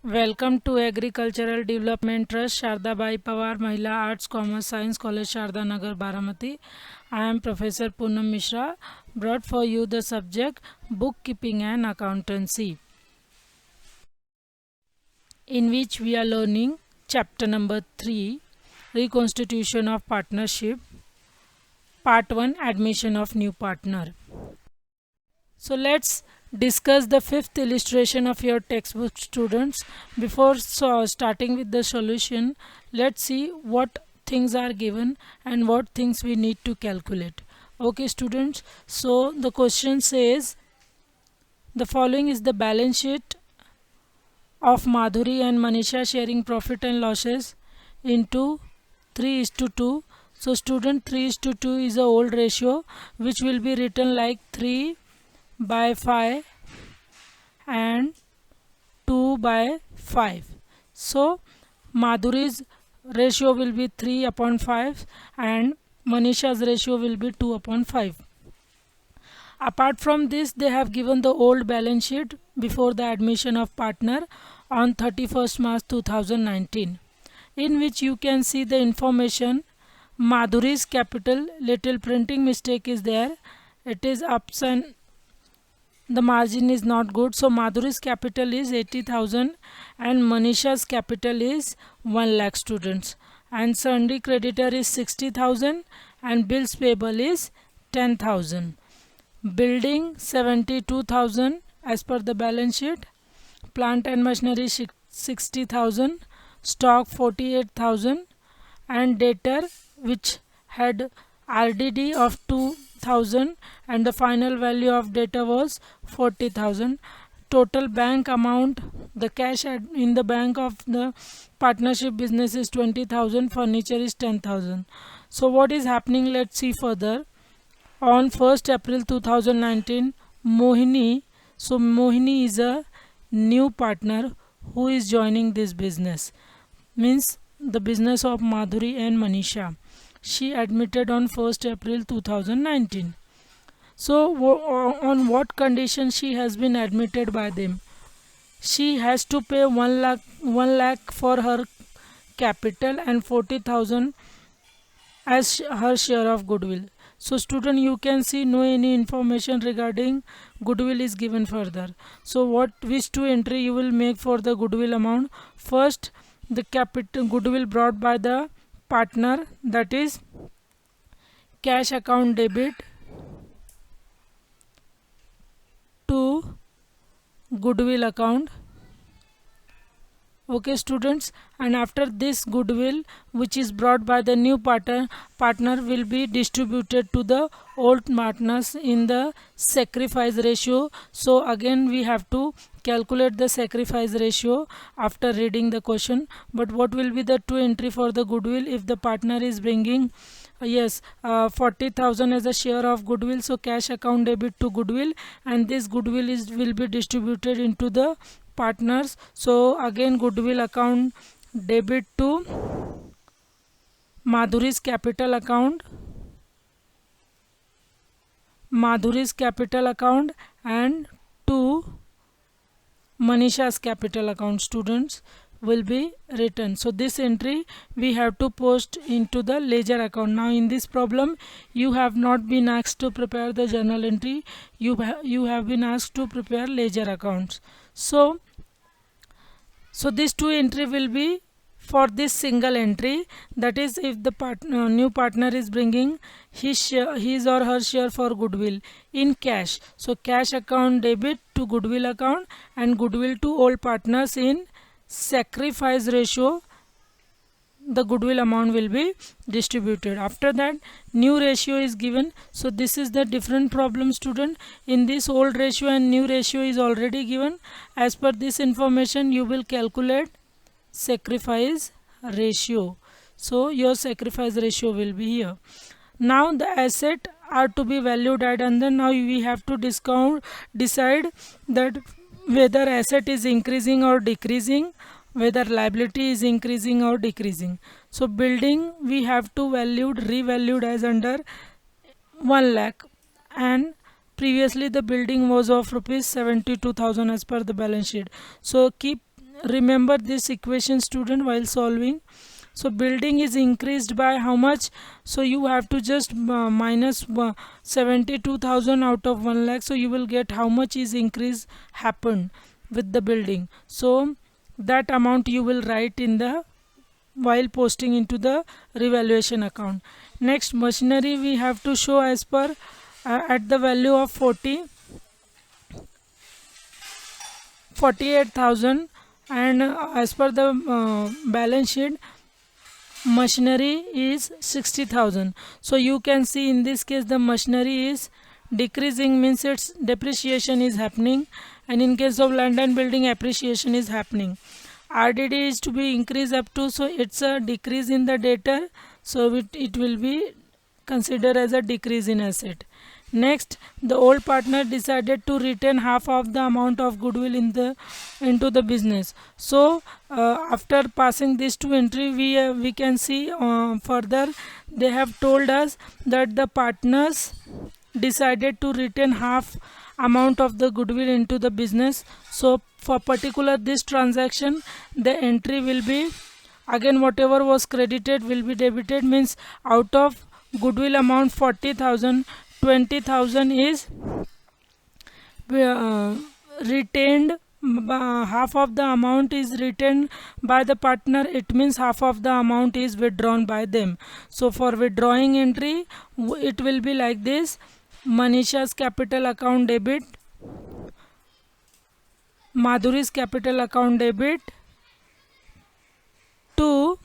Welcome to Agricultural Development Trust, Sharda Bai Pawar, Mahila Arts, Commerce, Science College, Sharda Nagar, Baramati. I am Professor Poonam Mishra, brought for you the subject Bookkeeping and Accountancy, in which we are learning chapter number 3, Reconstitution of Partnership, Part 1, Admission of New Partner. So let's discuss the fifth illustration of your textbook, students. Before starting with the solution, let's see what things are given and what things we need to calculate. Okay, students. So the question says the following is the balance sheet of Madhuri and Manisha sharing profit and losses into 3:2. So student, 3:2 is a old ratio which will be written like 3 by 5 and 2 by 5. So Madhuri's ratio will be 3 upon 5 and Manisha's ratio will be 2 upon 5. Apart from this, they have given the old balance sheet before the admission of partner on 31st March 2019, in which you can see the information. Madhuri's capital, little printing mistake is there. It is ups and the margin is not good. So Madhuri's capital is 80,000 and Manisha's capital is 1 lakh, students. And sundry creditor is 60,000 and bills payable is 10,000. Building 72,000 as per the balance sheet. Plant and machinery 60,000. Stock 48,000 and debtor which had RDD of 2,000 and the final value of debtor was 40,000. Total bank amount, the cash in the bank of the partnership business is 20,000, furniture is 10,000. So what is happening, let's see further. On 1st April 2019, Mohini, so Mohini is a new partner who is joining this business, means the business of Madhuri and Manisha. She admitted on 1st April 2019. So on what condition she has been admitted by them? She has to pay 1 lakh for her capital and 40,000 as her share of goodwill. So student, you can see no any information regarding goodwill is given further. So which two entry you will make for the goodwill amount? First, the capital goodwill brought by the partner, that is cash account debit to goodwill account. Okay, students, and after this goodwill which is brought by the new partner will be distributed to the old partners in the sacrifice ratio. So again we have to calculate the sacrifice ratio after reading the question. But what will be the two entry for the goodwill if the partner is bringing 40,000 as a share of goodwill? So cash account debit to goodwill, and this goodwill will be distributed into the partners. So again goodwill account debit to Madhuri's capital account, and to Manisha's capital account, students, will be written. So this entry we have to post into the ledger account. Now in this problem you have not been asked to prepare the journal entry, you have been asked to prepare ledger accounts. So this two entry will be for this single entry, that is if the new partner is bringing his or her share for goodwill in cash. So cash account debit to goodwill account and goodwill to all partners in sacrifice ratio, the goodwill amount will be distributed. After that new ratio is given. So this is the different problem, student. In this old ratio and new ratio is already given. As per this information you will calculate sacrifice ratio. So your sacrifice ratio will be here. Now the asset are to be valued at, and then now we have to decide that whether asset is increasing or decreasing, whether liability is increasing or decreasing. So building we have to revalued as under 1 lakh, and previously the building was of rupees 72,000 as per the balance sheet. So keep remember this equation, student, while solving. So building is increased by how much? So you have to just minus 72,000 out of 1 lakh. So you will get how much is increase happened with the building. So that amount you will write in the while posting into the revaluation account. Next, machinery we have to show as per at the value of 48,000, and as per the balance sheet, machinery is 60,000. So you can see in this case the machinery is decreasing, means its depreciation is happening, and in case of land and building, appreciation is happening. RDD is to be increased up to, so it's a decrease in the debtor, so it will be considered as a decrease in asset. Next, the old partner decided to retain half of the amount of goodwill into the business. So after passing these two entry, we can see further they have told us that the partners decided to retain half amount of the goodwill into the business. So for particular this transaction, the entry will be again whatever was credited will be debited, means out of goodwill amount 40,000, 20,000 is retained, half of the amount is retained by the partner. It means half of the amount is withdrawn by them. So for withdrawing entry, it will be like this: Manisha's capital account debit, Madhuri's capital account debit to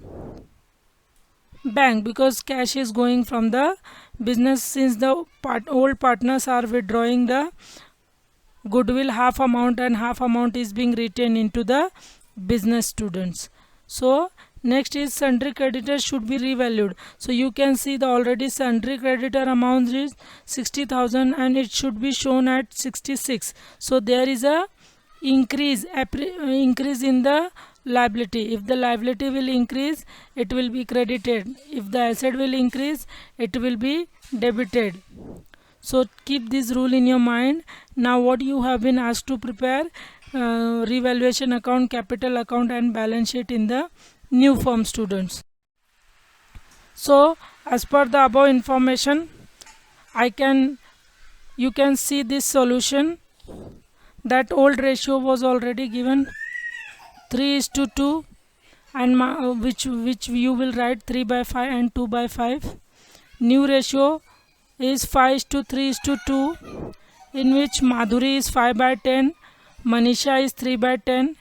bank, because cash is going from the business, since the old partners are withdrawing the goodwill half amount, and half amount is being retained into the business, students. So next is sundry creditor should be revalued. So you can see the already sundry creditor amount is 60,000 and it should be shown at 66. So there is a increase in the liability. If the liability will increase, it will be credited. If the asset will increase, it will be debited. So keep this rule in your mind. Now what you have been asked to prepare revaluation account, capital account and balance sheet in the new form, students. So as per the above information, you can see this solution. That old ratio was already given 3:2, and which you will write 3/5 and 2/5. New ratio is 5:3:2, in which Madhuri is 5/10, Manisha is 3/10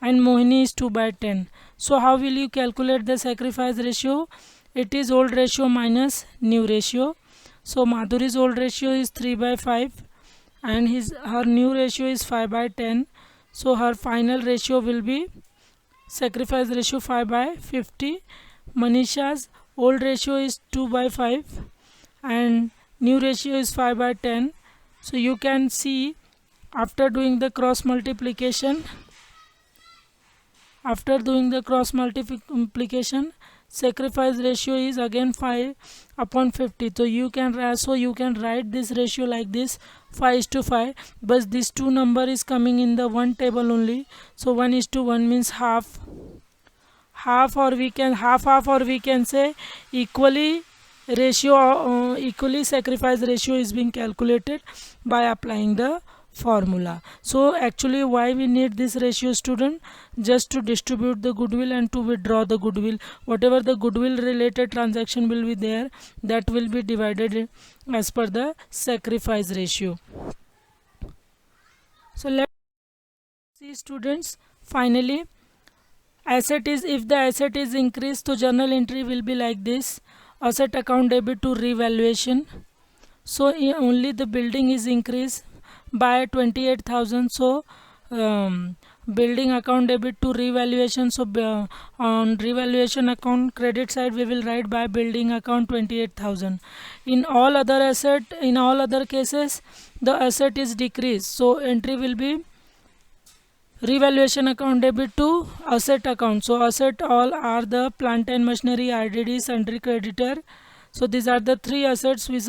and Mohini is 2/10. So how will you calculate the sacrifice ratio? It is old ratio minus new ratio. So Madhuri's old ratio is 3/5 and her new ratio is 5/10. So her final ratio will be sacrifice ratio 5/50. Manisha's old ratio is 2/5 and new ratio is 5/10. So you can see after doing the cross multiplication, sacrifice ratio is again 5/50. So you can write this ratio like this, 5:5, but this two number is coming in the one table only. So 1:1 means half, or we can say equally sacrifice ratio is being calculated by applying the formula. So actually why we need this ratio, student? Just to distribute the goodwill and to withdraw the goodwill. Whatever the goodwill related transaction will be there, that will be divided as per the sacrifice ratio. So let's see, students. Finally, if the asset is increased, so journal entry will be like this: asset account debit to revaluation. So only the building is increased by 28,000. So building account debit to revaluation. So on revaluation account credit side, we will write by building account 28,000. In all other cases, the asset is decreased. So entry will be revaluation account debit to asset account. So asset all are the plant and machinery, RDD, sundry creditor. So these are the three assets which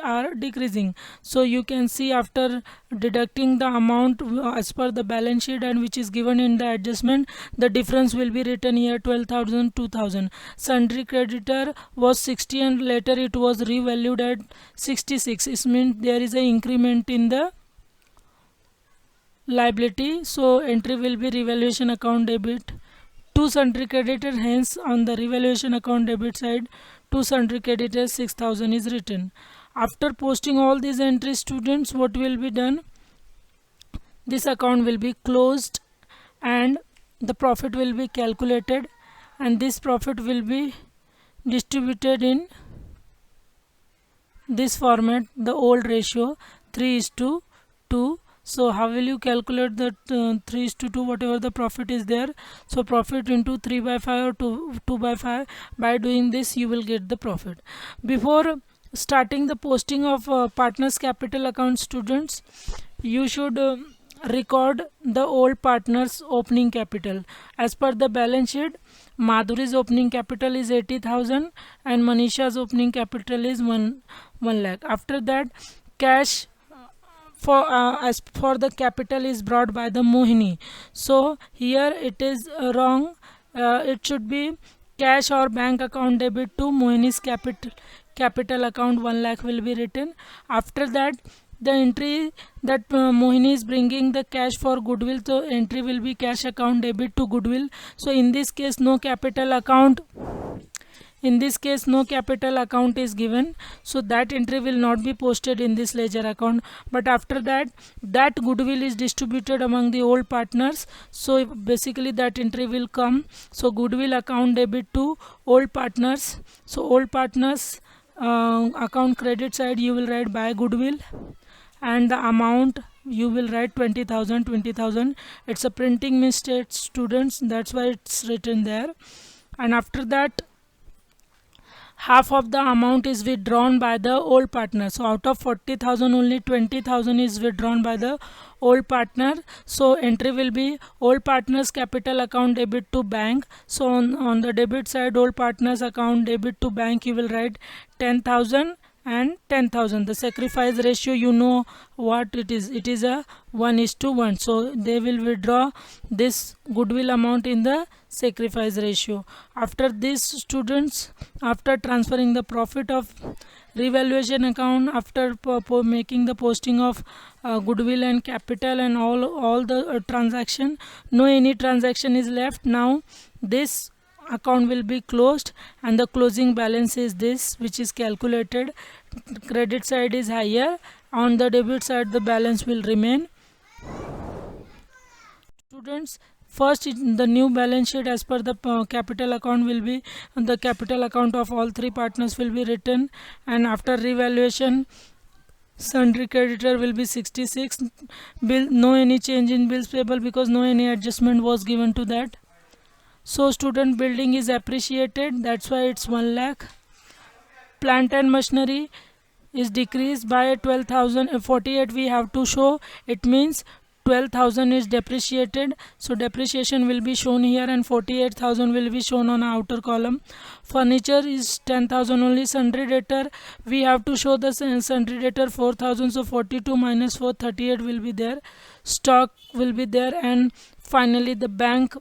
are decreasing. So you can see after deducting the amount as per the balance sheet and which is given in the adjustment, the difference will be written here 12,000, 2,000. Sundry creditor was 60 and later it was revalued at 66. It means there is an increment in the liability, so entry will be revaluation account debit to sundry creditor. Hence on the revaluation account debit side to sundry creditor 6,000 is written. After posting all these entries, students, what will be done? This account will be closed and the profit will be calculated, and this profit will be distributed in this format, the old ratio 3:2. So how will you calculate that 3:2, whatever the profit is there? So profit into 3/5 or 2/5. By doing this you will get the profit. Before starting the posting of partners capital account, students, you should record the old partners opening capital. As per the balance sheet, Madhuri's opening capital is 80,000 and Manisha's opening capital is 1 lakh. After that, cash as for the capital is brought by the Mohini. So here it is wrong. It should be cash or bank account debit to Mohini's capital account 1 lakh will be written. After that, the entry that Mohini is bringing the cash for goodwill, so entry will be cash account debit to goodwill. So in this case no capital account is given, so that entry will not be posted in this ledger account. But after that, that goodwill is distributed among the old partners, so basically that entry will come. So goodwill account debit to old partners. So old partners account credit side you will write by goodwill, and the amount you will write 20,000. It's a printing mistake, students, that's why it's written there. And after that, half of the amount is withdrawn by the old partner. So out of 40,000, only 20,000 is withdrawn by the old partner. So entry will be old partners capital account debit to bank. So on the debit side, old partners account debit to bank, you will write 10,000 and 10,000. The sacrifice ratio, you know what it is a 1:1. So they will withdraw this goodwill amount in the sacrifice ratio. After this, students, after transferring the profit of revaluation account, after making the posting of goodwill and capital and all the transaction, no any transaction is left. Now this account will be closed and the closing balance is this, which is calculated. Credit side is higher, on the debit side the balance will remain. Students, first the new balance sheet as per the capital account will be, the capital account of all three partners will be written, and after revaluation sundry creditor will be 66. No any change in bills payable because no any adjustment was given to that. So student, building is appreciated, that's why it's 1 lakh. Plant and machinery is decreased by 12,000. 48 we have to show, it means 12,000 is depreciated, so depreciation will be shown here, and 48,000 will be shown on outer column. Furniture is 10,000 only. Sundry debtor, we have to show the sundry debtor 4,000, so 42 minus 4, 38 will be there. Stock will be there, and finally the bank,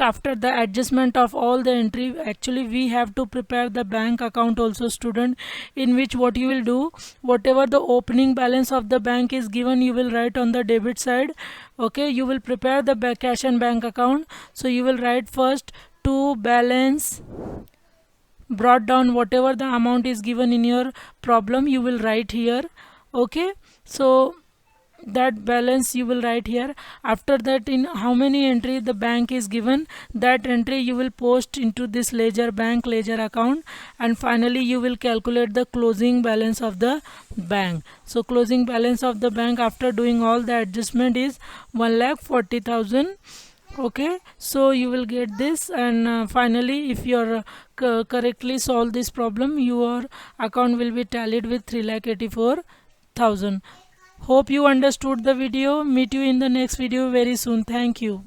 after the adjustment of all the entry, actually we have to prepare the bank account also, student, in which what you will do, whatever the opening balance of the bank is given, you will write on the debit side. Okay, you will prepare the cash and bank account. So you will write first to balance brought down, whatever the amount is given in your problem you will write here. Okay, so that balance you will write here. After that, in how many entry the bank is given, that entry you will post into this bank ledger account, and finally you will calculate the closing balance of the bank. So closing balance of the bank after doing all the adjustment is 1,40,000. Okay, so you will get this, and finally if you are correctly solve this problem, your account will be tallied with 3,84,000. Hope you understood the video. Meet you in the next video very soon. Thank you.